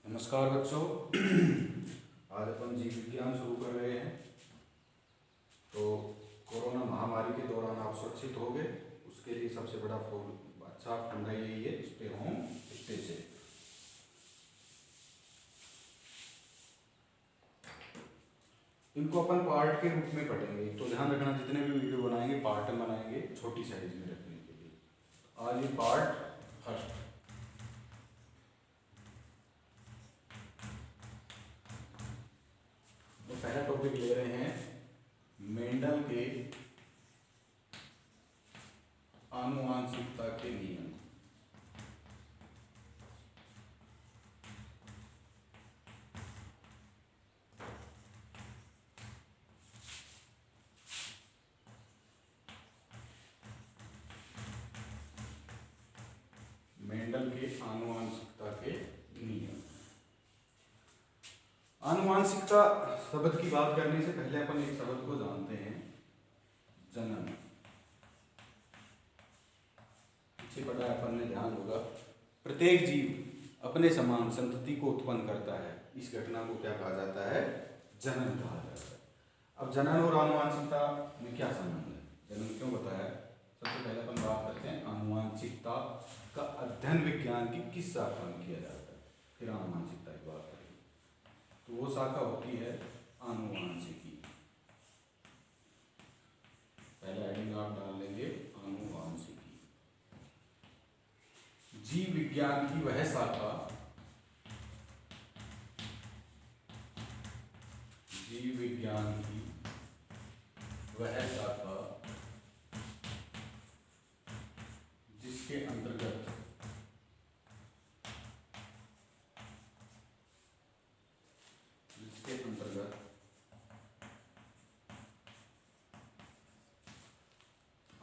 नमस्कार बच्चों। आज अपन जीव विज्ञान शुरू कर रहे हैं। तो कोरोना महामारी के दौरान आप सुरक्षित हो गए, उसके लिए सबसे बड़ा अच्छा फंडा यही है, स्टे होम स्टे सेफ। इनको अपन पार्ट के रूप में पढ़ेंगे, तो ध्यान रखना जितने भी वीडियो बनाएंगे पार्ट में बनाएंगे, छोटी साइज में रखने के लिए। आज ये पार्ट फर्स्ट। तो पहला टॉपिक ले रहे हैं मेंडल के आनुवांशिकता के नियम। मेंडल के आनुवांशिकता के नियम। आनुवांशिकता शब्द की बात करने से पहले अपन एक शब्द को जानते हैं, जनन। पीछे पढ़ा है अपन ने, ध्यान होगा। प्रत्येक जीव अपने समान संतति को उत्पन्न करता है। इस घटना को क्या कहा जाता है? जनन कहा जाता है। अब जनन और आनुवांशिकता में क्या संबंध है? जनन क्यों बताया? सबसे पहले अपन बात करते हैं आनुवांशिकता का अध्ययन विज्ञान की किस शाखा में किया जाता है, फिर आनुवांशिकता की बात करेंगे। तो वो शाखा होती है आनुवांशिकी। पहले हेडिंग आप डाल लेंगे आनुवांशिकी। जीव विज्ञान की वह शाखा, जीव विज्ञान की वह शाखा जिसके अंतर्गत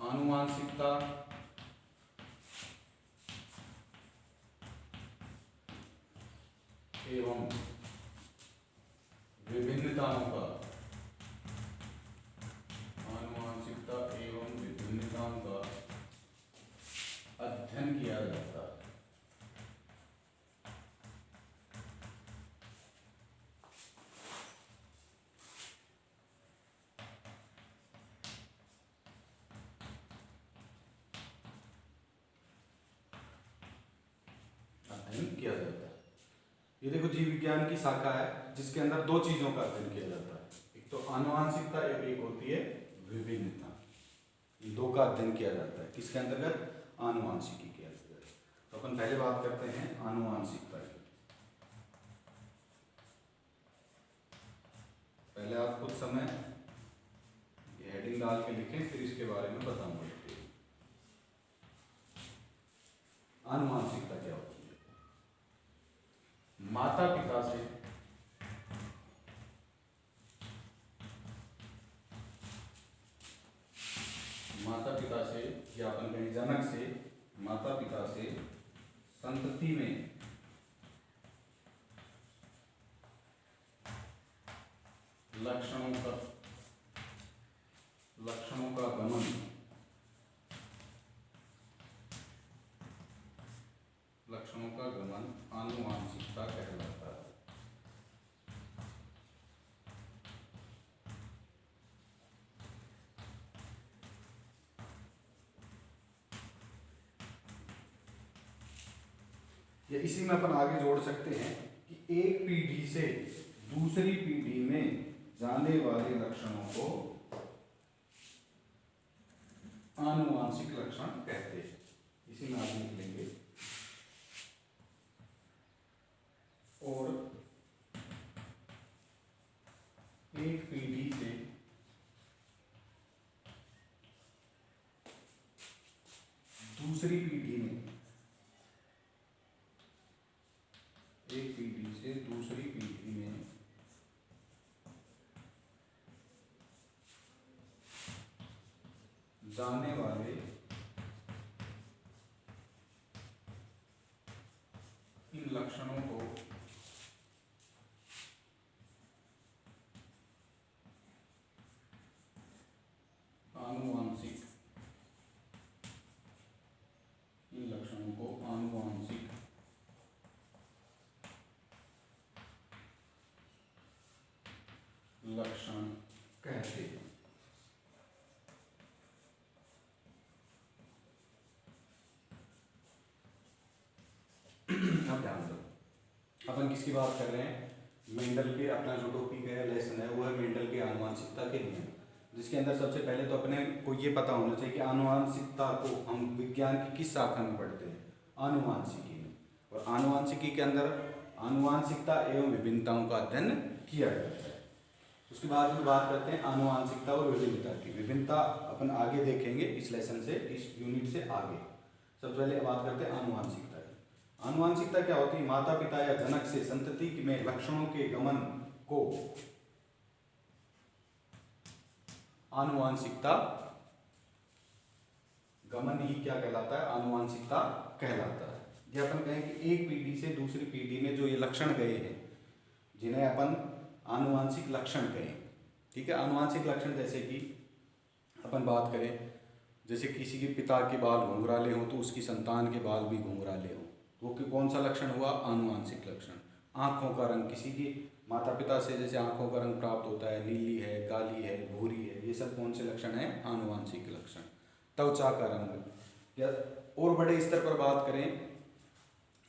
आनुवांशिकता एवं विभिन्नताओं का, आनुवांशिकता एवं विभिन्नताओं का अध्ययन किया जाता है। किया जाता है। ये देखो, जीव विज्ञान की शाखा है जिसके अंदर दो चीजों का अध्ययन किया जाता है, एक तो आनुवांशिकता, एक होती है विभिन्नता। इन दो का अध्ययन किया जाता है किसके अंतर्गत? आनुवांशिकी के अंतर्गत। तो अपन पहले बात करते हैं आनुवांशिकता की। पहले आप कुछ समय हेडिंग डाल के लिखें, फिर इसके बारे में बताऊंगा। आनुवांशिकता क्या होती है? माता पिता से या अपन कहें जनक से, माता पिता से संतति में लक्षणों का गमन, आनुवांशिकता कहलाता है। या इसी में अपन आगे जोड़ सकते हैं कि एक पीढ़ी से दूसरी पीढ़ी में जाने वाले लक्षणों को आनुवांशिक लक्षण कहते हैं। इसी में आप लिख लेंगे। और एक पीढ़ी से दूसरी पीढ़ी में, एक पीढ़ी से दूसरी पीढ़ी में जाने वाले इन लक्षणों को आनुवांशिक, इन लक्षणों को आनुवांशिक और ध्यान दो, अपन किसकी बात कर रहे हैं? मेंडल के, अपना जो टॉपिक है, लेसन है, वो है मेंडल के आनुवांशिकता के नियम, जिसके अंदर सबसे पहले तो अपने को ये पता होना चाहिए कि आनुवांशिकता को हम विज्ञान की किस शाखा में पढ़ते हैं? आनुवांशिकी में। और आनुवांशिकी के अंदर आनुवांशिकता एवं विभिन्नताओं का अध्ययन किया जाता है। उसके बाद में बात करते हैं आनुवांशिकता और विभिन्नता की। विभिन्नता अपन आगे देखेंगे इस लेसन से, इस यूनिट से आगे। सबसे पहले बात करते हैं आनुवांशिकता की। आनुवांशिकता क्या होती है? माता पिता या जनक से संतति में लक्षणों के गमन को आनुवांशिकता, गमन ही क्या कहलाता है? आनुवांशिकता कहलाता है। ये अपन कहें कि एक पीढ़ी से दूसरी पीढ़ी में जो ये लक्षण गए हैं, जिन्हें अपन आनुवांशिक लक्षण कहें, ठीक है। आनुवांशिक लक्षण जैसे कि अपन बात करें, जैसे किसी के पिता के बाल घुंघराले हों तो उसकी संतान के बाल भी घुंघराले हों, वो कौन सा लक्षण हुआ? आनुवांशिक लक्षण। आँखों का रंग, किसी की माता पिता से जैसे आँखों का रंग प्राप्त होता है, नीली है, काली है, भूरी है, ये सब कौन से लक्षण है? आनुवांशिक लक्षण। त्वचा का रंग, या और बड़े स्तर पर बात करें,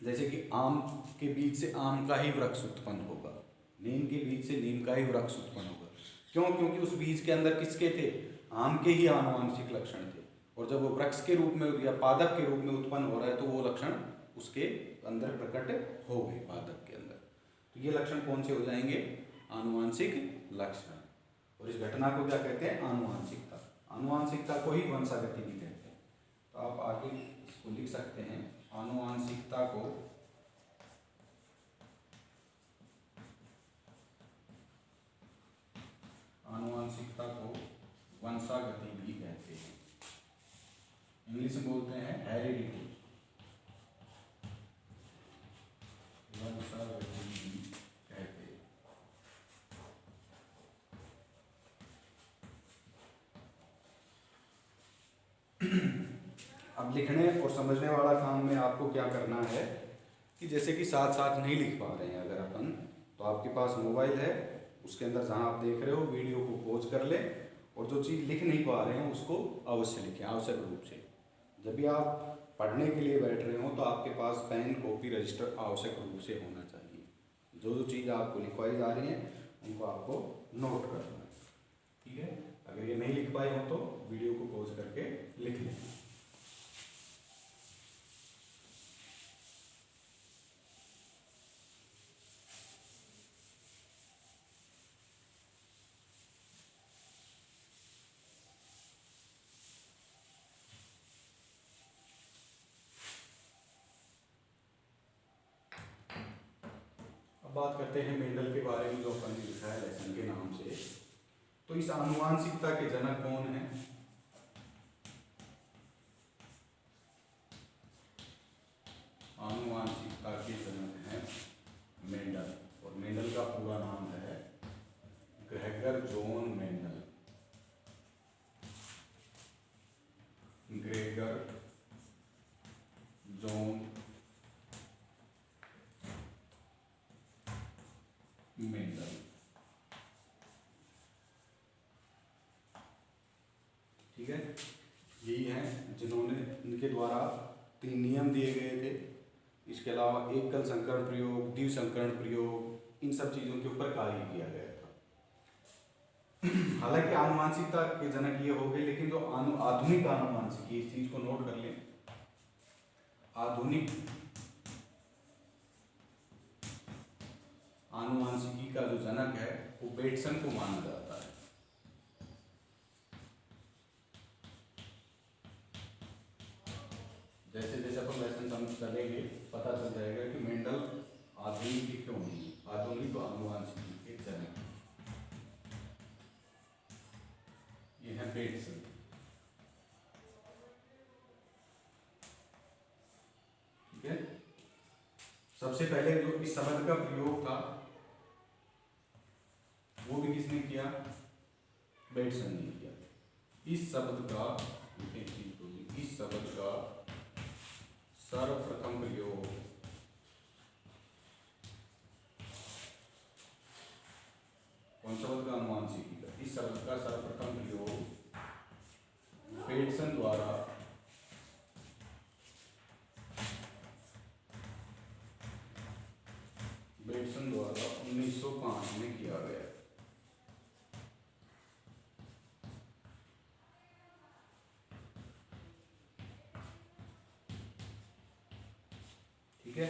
जैसे कि आम के बीज से आम का ही वृक्ष उत्पन्न होगा, नीम के बीज से नीम का ही वृक्ष उत्पन्न होगा। क्यों? क्योंकि उस बीज के अंदर किसके थे? आम के ही आनुवांशिक लक्षण थे। और जब वो वृक्ष के रूप में या पादप के रूप में उत्पन्न हो रहा है तो वो लक्षण उसके अंदर प्रकट हो गए, पादप के अंदर। तो ये लक्षण कौन से हो जाएंगे? आनुवांशिक लक्षण। और इस घटना को क्या कहते हैं? आनुवांशिकता। आनुवांशिकता को ही वंशागति भी कहते हैं। तो आप आगे इसको लिख सकते हैं, आनुवांशिकता को वंशागति भी कहते हैं। इंग्लिश में बोलते हैं हेरिडिटी, वंशागति भी कहते हैं। अब लिखने और समझने वाला काम में आपको क्या करना है कि जैसे कि साथ साथ नहीं लिख पा रहे हैं अगर अपन, तो आपके पास मोबाइल है, उसके अंदर जहाँ आप देख रहे हो वीडियो को पॉज कर ले, और जो चीज़ लिख नहीं पा रहे हैं उसको अवश्य लिखें, आवश्यक रूप से। जब भी आप पढ़ने के लिए बैठ रहे हो तो आपके पास पेन, कॉपी, रजिस्टर आवश्यक रूप से होना चाहिए। जो जो चीज़ आपको लिखवाई जा रही है उनको आपको नोट करना है, ठीक है। अगर ये नहीं लिख पाए हो तो वीडियो को पॉज करके लिख लें। बात करते हैं मेंडल के बारे में, जो अपन ने लिखा है लेसन के नाम से। तो इस आनुवांशिकता के जनक कौन है? आनुवांशिकता के जनक हैं मेंडल, और मेंडल का पूरा नाम है Gregor John Mendel. Gregor John Mendel, ठीक है। यही हैं जिन्होंने, इनके द्वारा 3 नियम दिए गए थे। इसके अलावा एकल संकरण प्रयोग, द्वि संकरण प्रयोग, इन सब चीज़ों के ऊपर कार्य किया गया था। हालांकि आनुवांशिकता के जनक ये हो गए, लेकिन जो आधुनिक आनुवांशिकी, इस चीज को नोट कर लें, आधुनिक आनुवांशिकी का जो जनक है वो बेटसन को माना जाता है। जैसे जैसे अपन लेसन समझ चलेंगे पता चल जाएगा कि मेंडल आधुनिक क्यों नहीं, आधुनिक आनुवांशिकी के जनक ये है बेटसन, ठीक है। सबसे पहले जो इस शब्द का प्रयोग था वो भी किसने किया? बेटसन ने किया। इस शब्द का सर्वप्रथम प्रयोग कौन शब्द का? आनुवांशिकी का। इस शब्द का सर्वप्रथम प्रयोग बेटसन द्वारा बेटसन द्वारा 1905 में किया गया। ठीक है,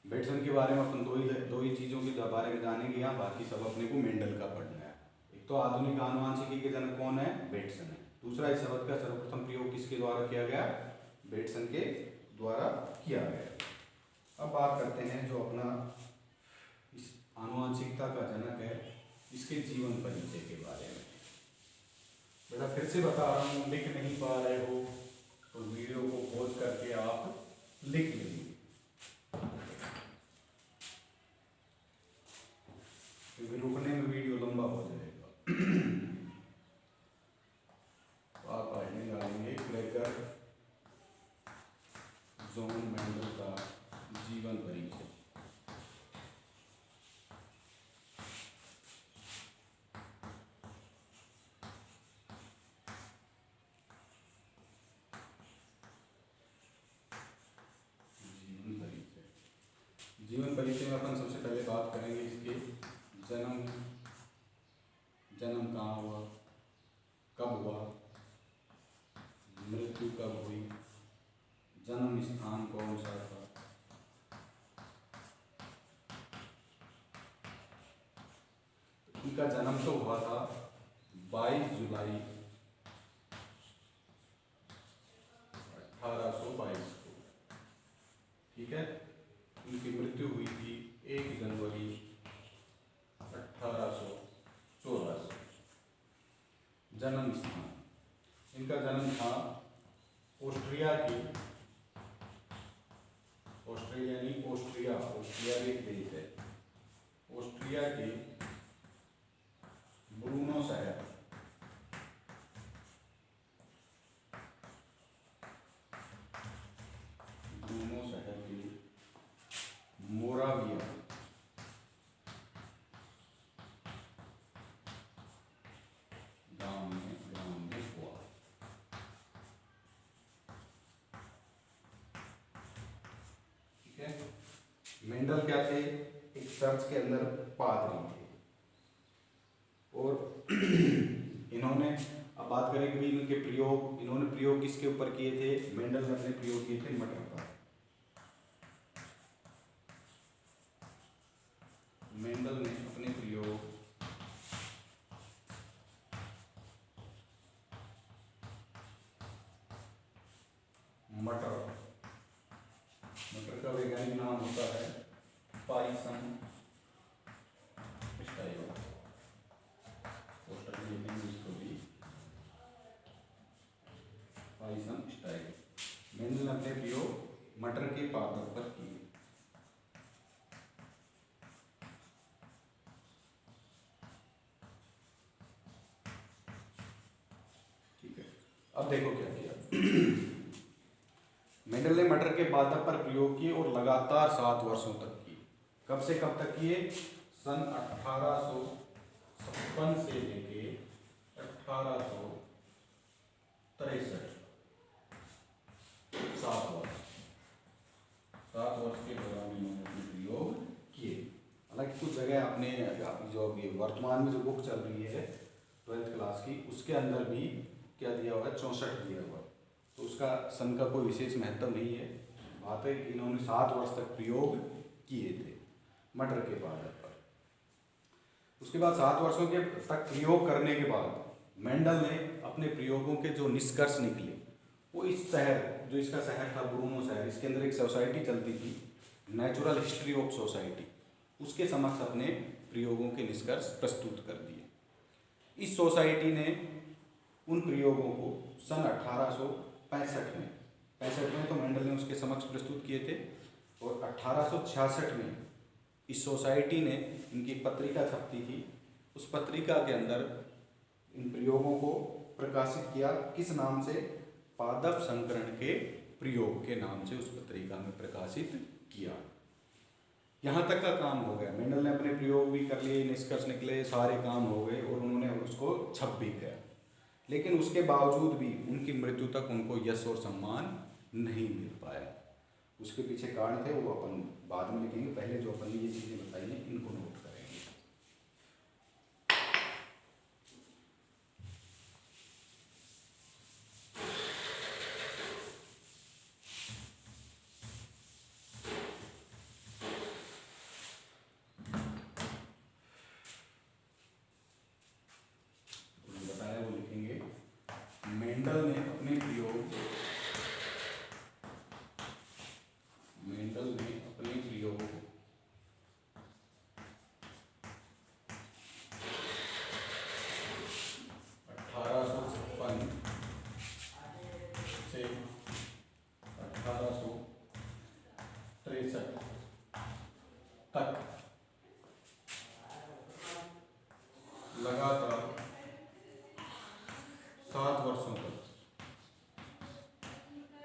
बेटसन के बारे में अपन दो ही चीज़ों के बारे में जानेंगे यहाँ, बाकी सब अपने को मेंडल का पढ़ना है। एक तो आधुनिक आनुवांशिकी के जनक कौन है, बेटसन है। दूसरा, इस शब्द का सर्वप्रथम प्रयोग किसके द्वारा किया गया, बेटसन के द्वारा किया गया। अब बात करते हैं जो अपना इस आनुवांशिकता का जनक है, इसके जीवन परिचय के बारे में। बेटा फिर से बता रहा हूँ, लिख नहीं पा रहे हो तो वीडियो को पॉज करके आप लिख लीजिए, क्योंकि रुकने में वीडियो लंबा हो जाएगा। तो आप पढ़ने जाएंगे ग्रेगर जॉन मेंडल का जीवन परिचय। जीवन परिचय में अपन सबसे पहले बात करेंगे इसके जन्म कहाँ हुआ, कब हुआ, मृत्यु कब हुई, जन्म स्थान कौन सा था, इनका जन्म तो हुआ था 22 जुलाई 1822 को। ठीक है, इनकी मृत्यु हुई थी 1 जनवरी 1884। जन्म स्थान, इनका जन्म था ऑस्ट्रिया की, ऑस्ट्रिया एक देश है, ऑस्ट्रिया के ब्रूनो शहर, के मोराविया गांव में हुआ। ठीक है, मेंडल क्या थे, एक चर्च के अंदर पादरी थे, और इन्होंने, अब बात करें कि इनके प्रयोग, इन्होंने प्रयोग किसके ऊपर किए थे, मेंडल ने अपने प्रयोग किए थे मटर पर। मेंडल ने अपने प्रयोग मटर का वैज्ञानिक नाम होता है पाइसन स्टाइलो, पोस्टर में लिखेंगे इसको भी, पाइसन स्टाइलो। मेंडल ने अपने प्रयोग मटर के पादप पर किए। अब देखो क्या किया मेंडल ने मटर के पादप पर प्रयोग किए और लगातार 7 वर्षों तक किए। कब से कब तक किए, सन 1856 से लेके 1863, 7 वर्ष के दौरान इन्होंने अपने प्रयोग किए। हालांकि कुछ जगह अपने जो अभी वर्तमान में जो बुक चल रही है 12th क्लास की, उसके अंदर भी क्या दिया हुआ है, 64 दिया हुआ है, तो उसका सन का कोई विशेष महत्व नहीं है। बात है कि इन्होंने 7 वर्ष तक प्रयोग किए थे मटर के पादप पर। उसके बाद 7 वर्षों के तक प्रयोग करने के बाद मेंडल ने अपने प्रयोगों के जो निष्कर्ष निकले, वो इस शहर, जो इसका शहर था ब्रूनो शहर, इसके अंदर एक सोसाइटी चलती थी, नेचुरल हिस्ट्री ऑफ सोसाइटी, उसके समक्ष अपने प्रयोगों के निष्कर्ष प्रस्तुत कर दिए। इस सोसाइटी ने उन प्रयोगों को सन 1865 में तो मेंडल ने उसके समक्ष प्रस्तुत किए थे, और 1866 में इस सोसाइटी ने, इनकी एक पत्रिका छपती थी, उस पत्रिका के अंदर इन प्रयोगों को प्रकाशित किया। किस नाम से, पादप संकरण के प्रयोग के नाम से उस पत्रिका में प्रकाशित किया। यहाँ तक का काम हो गया, मेंडल ने अपने प्रयोग भी कर लिए, निष्कर्ष निकले, सारे काम हो गए और उन्होंने उसको छप भी गया। लेकिन उसके बावजूद भी उनकी मृत्यु तक उनको यश और सम्मान नहीं मिल पाया। उसके पीछे कारण थे वो अपन बाद में लिखेंगे, पहले जो अपन ने ये चीज़ें बताई हैं इनको नोट करेंगे। बताया वो लिखेंगे। मेंडल ने अपने प्रयोग 1856 से 1863 तक लगातार 7 वर्षों तक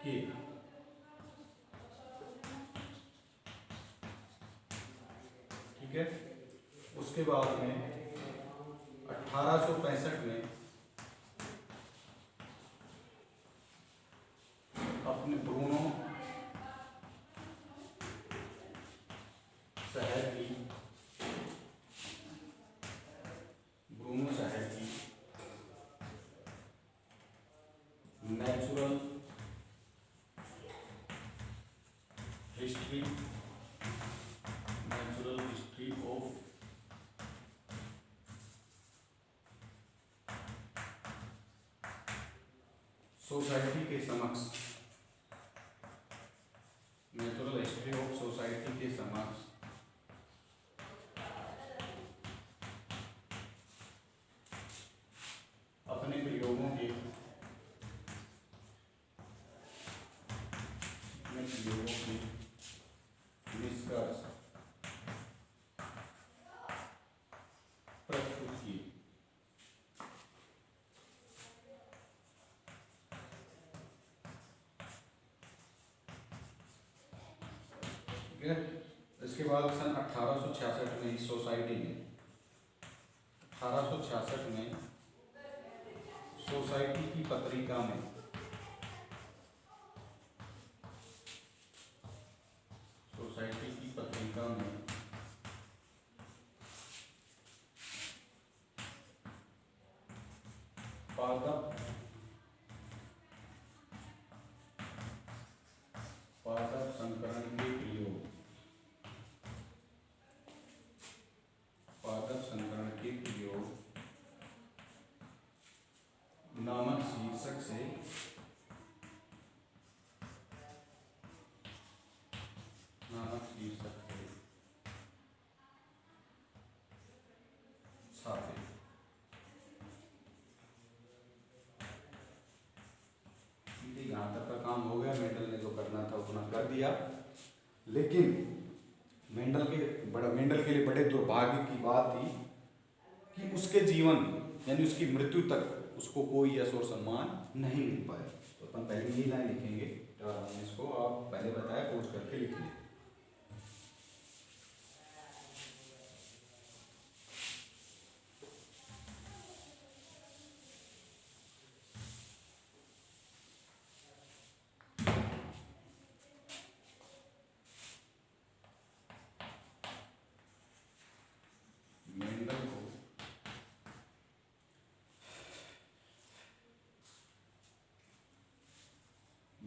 के ठीक है। उसके बाद में 1865 में अपने ब्रूनो शहर की नेचुरल हिस्ट्री ऑफ सोसाइटी के समक्ष, नेचुरल हिस्ट्री ऑफ सोसाइटी के समक्ष अपने प्रयोगों के निष्कर्ष प्रस्तुत किए। ठीक है। इसके बाद सन 1866 में इस सोसाइटी में 1866 में सोसाइटी की पत्रिका में पादप संकरण के प्रयोग नामक शीर्षक से छापे। यहाँ तक का काम हो गया, मेंडल ने जो करना था उतना कर दिया। लेकिन मेंडल के लिए बड़े दुर्भाग्य की बात थी कि उसके जीवन यानी उसकी मृत्यु तक उसको कोई यश और सम्मान नहीं मिल पाया। तो अपन पहले यही लाइन लिखेंगे, इसको आप पहले बताया पोज करके लिख लें।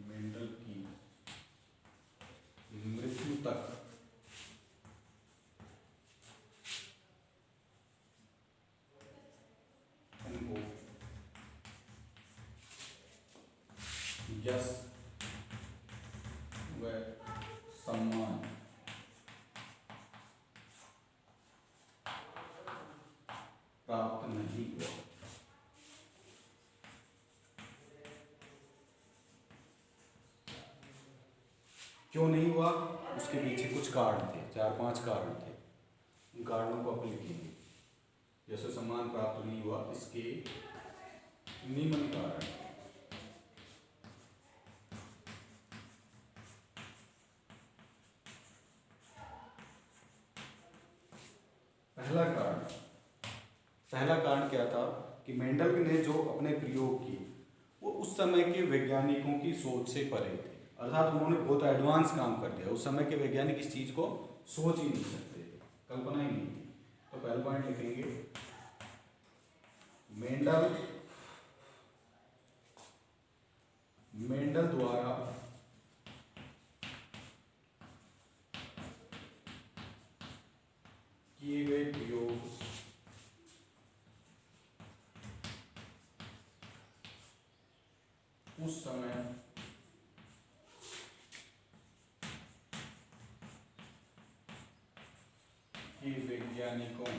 मेंडल की मृत्यु तक उनको यश व सम्मान प्राप्त नहीं हुआ। क्यों नहीं हुआ? उसके पीछे कुछ कारण थे, 4-5 कारण थे। उन कारणों को आप लिखेंगे। यश सम्मान प्राप्त नहीं हुआ, इसके निम्न कारण। पहला कारण क्या था कि मेंडल ने जो अपने प्रयोग किए वो उस समय के वैज्ञानिकों की सोच से परे थे। अर्थात उन्होंने बहुत एडवांस काम कर दिया। उस समय के वैज्ञानिक इस चीज को सोच ही नहीं सकते थे, कल्पना ही नहीं थी। तो पहला पॉइंट लिखेंगे, मेंडल द्वारा किए गए प्रयोग उस समय के वैज्ञानिकों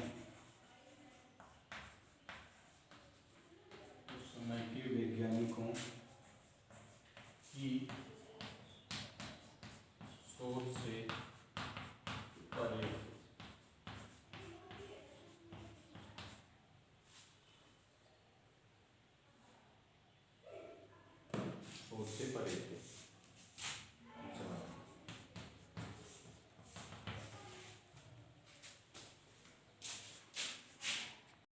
की सोच से परे थे।